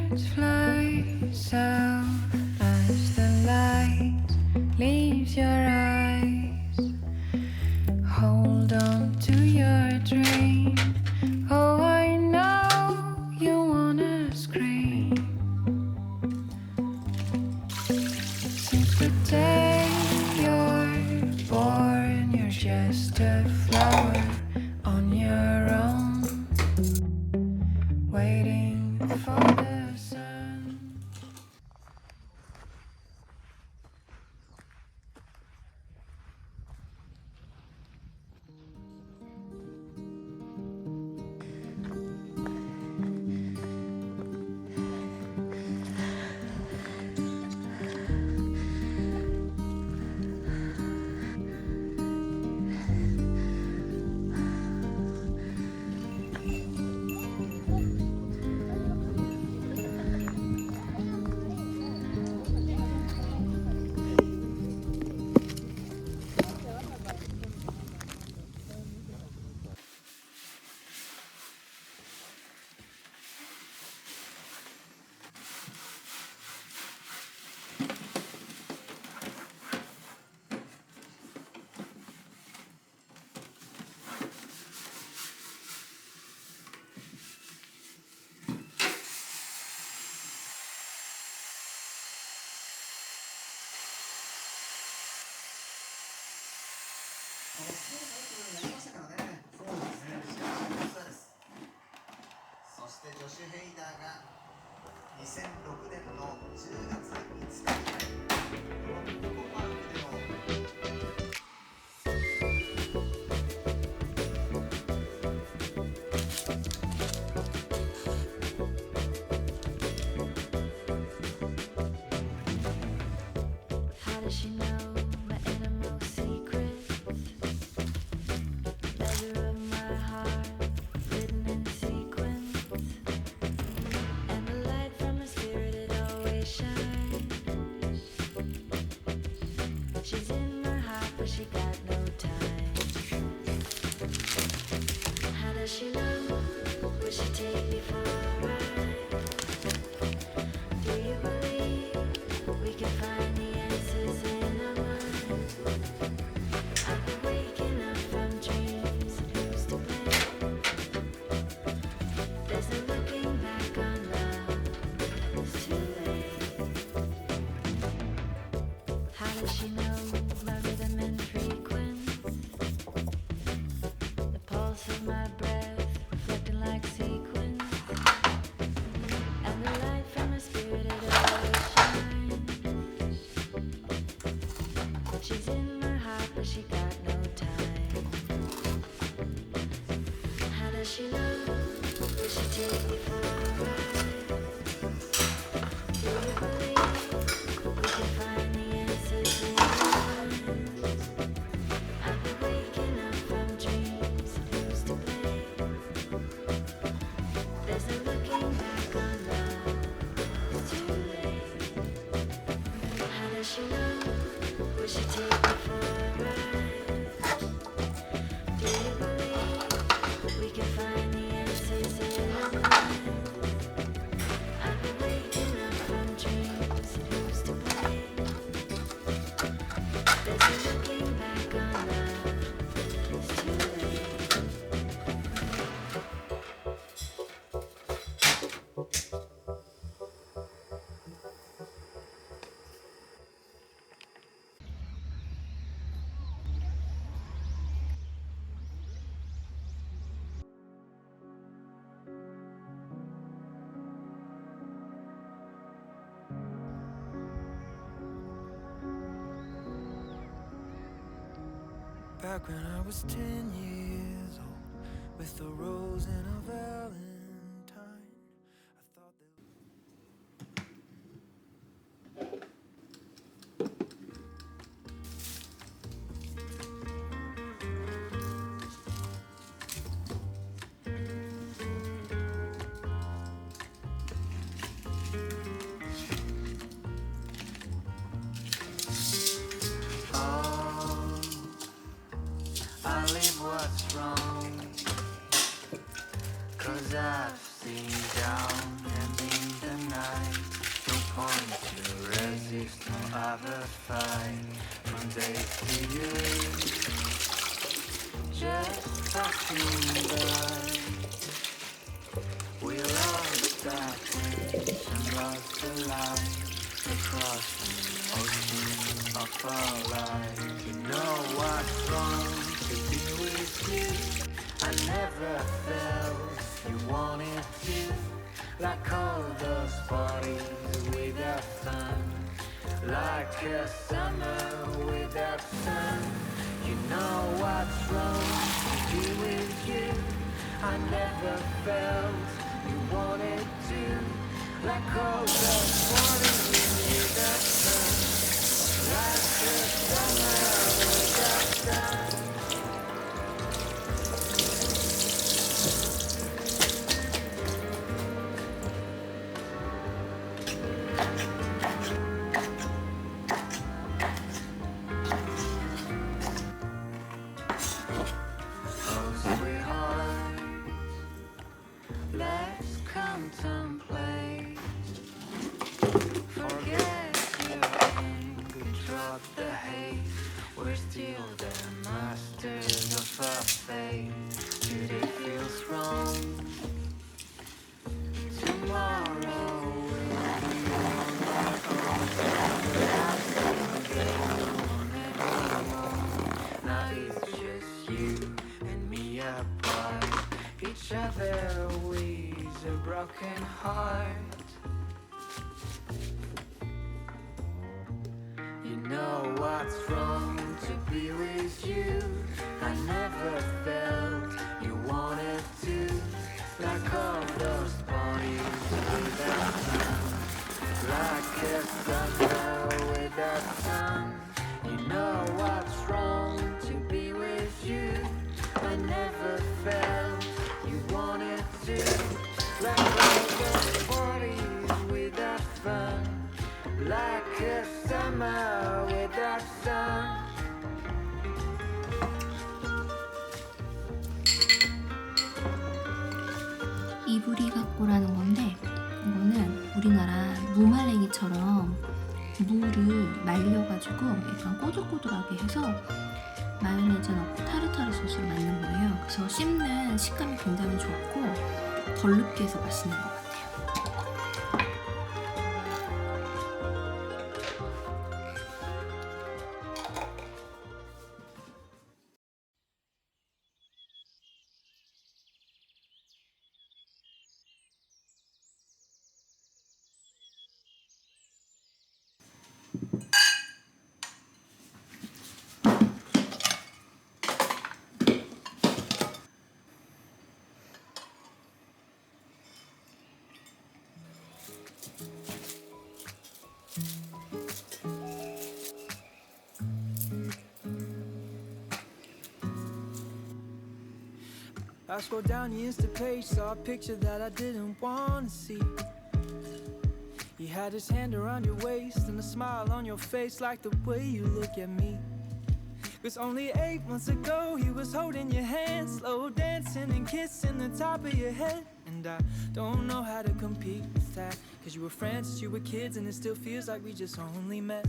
birds fly south as the light leaves your eyes. Hold on to your dream. Oh, I know you wanna scream. Since the day you're born, you're just a flower on your own, waiting for the sun. How does she know my innermost secrets? Measure of my heart, written in sequence. And the light from her spirit, it always shines. She's in my heart, but she got no time. How does she know? Will she take me for a ride? Do you believe we can find the answers in our minds? I've been waking up from dreams that used to blame. There's no looking back on love, it's too late. How does she know my rhythm and frequency? The pulse of my breath reflecting like sequins. And the light from her spirit, it always shines. She's in my heart, but she got no time. How does she know? Will she take me for a ride? Do you believe we can find the answers in our minds? I've been waking up from dreams that used to play. There's no looking back on love, it's too late. How does she know? Will she take me for a ride? Do you believe we can find the answers in our minds? I've been waking up from dreams that used to play. There's no looking back on love, it's too late. Back when I was 10 years old, with a rose and a valentine, I thought that... I leave what's wrong, 'cause I have a fight from day to year. Just passing by, we'll all stop and lost the light across the ocean of our lives. You know what's wrong to be with you. I never felt you wanted to, like all those parties without fun, like a summer without sun. You know what's wrong to be with you. I never felt you wanted to, like all those parties without sun, like a summer without sun. Broken heart. You know what's wrong to be with you. I never felt you wanted to, like all those parties without sun, like a summer without sun. You know what's wrong to be with you. I never felt you wanted to. Like all those parties without fun, like a summer without sun. 이불이 갖고라는 건데, 이거는 우리나라 무말랭이처럼 무를 말려가지고 약간 꼬들꼬들하게 해서 마요네즈 넣고 타르타르 소스를 만든 거예요. 그래서 씹는 식감이 굉장히 좋고 덜 느끼해서 맛있는 것 같아요. I scrolled down the Insta page, saw a picture that I didn't want to see. He had his hand around your waist and a smile on your face, like the way you look at me. 'Cause only 8 months ago he was holding your hand, slow dancing and kissing the top of your head. And I don't know how to compete with that, 'cause you were friends since you were kids and it still feels like we just only met.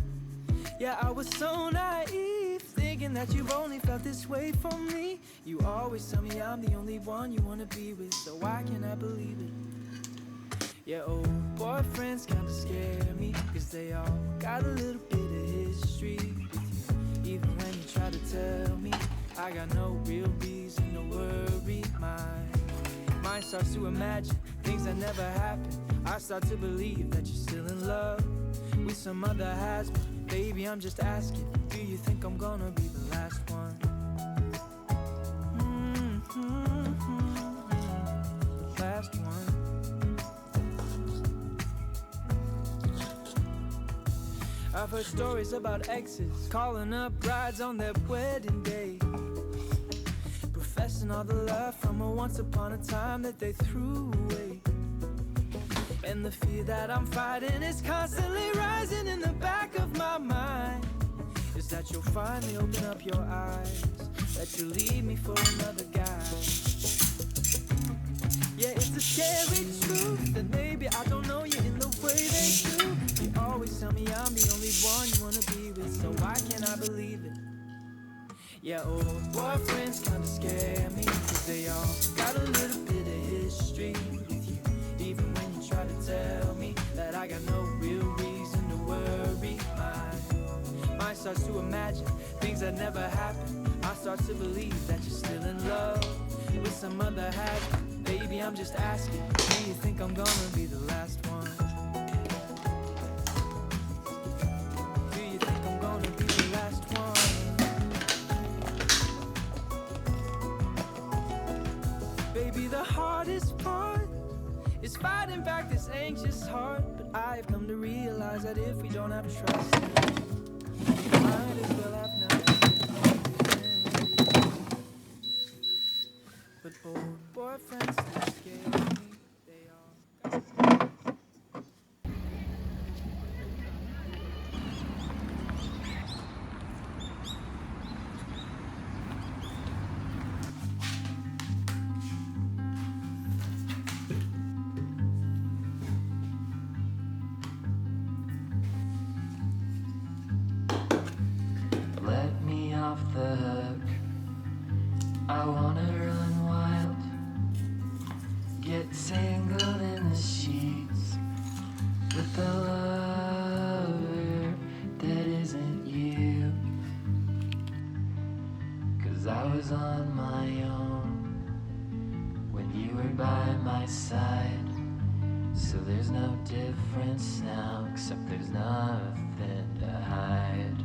Yeah, I was so naive, thinking that you've only felt this way for me. You always tell me I'm the only one you wanna be with, so why can't I believe it? Yeah, old boyfriends kinda scare me, 'cause they all got a little bit of history with you. Even when you try to tell me I got no real reason to worry, my mind starts to imagine things that never happened. I start to believe that you're still in love with some other husband. Baby, I'm just asking, do you think I'm gonna be the last one? Last one. I've heard stories about exes calling up brides on their wedding day, professing all the love from a once upon a time that they threw away. And the fear that I'm fighting is constantly rising in the back of my mind, is that you'll finally open up your eyes, that you'll leave me for another guy. Yeah, it's a scary truth that maybe I don't know you in the way they do. You always tell me I'm the only one you wanna Yeah, old boyfriends kinda scare me, 'cause they all got a little bit of history with you. Even when you try to tell me that I got no real reason to worry. My mind starts to imagine things that never happened. I start to believe that you're still in love with some other habit. Baby, I'm just asking, do you think I'm gonna be the last one? Do you think I'm gonna be the last one? Baby, the hardest part is fighting back this anxious heart. But I've come to realize that if we don't have trust, we might as well have nothing. But old boyfriends still scare me. They are. Let me off the hook. I wanna run wild, get tangled in the sheets with a lover that isn't you. 'Cause I was on my own when you were by my side. So there's no difference now, except there's nothing to hide.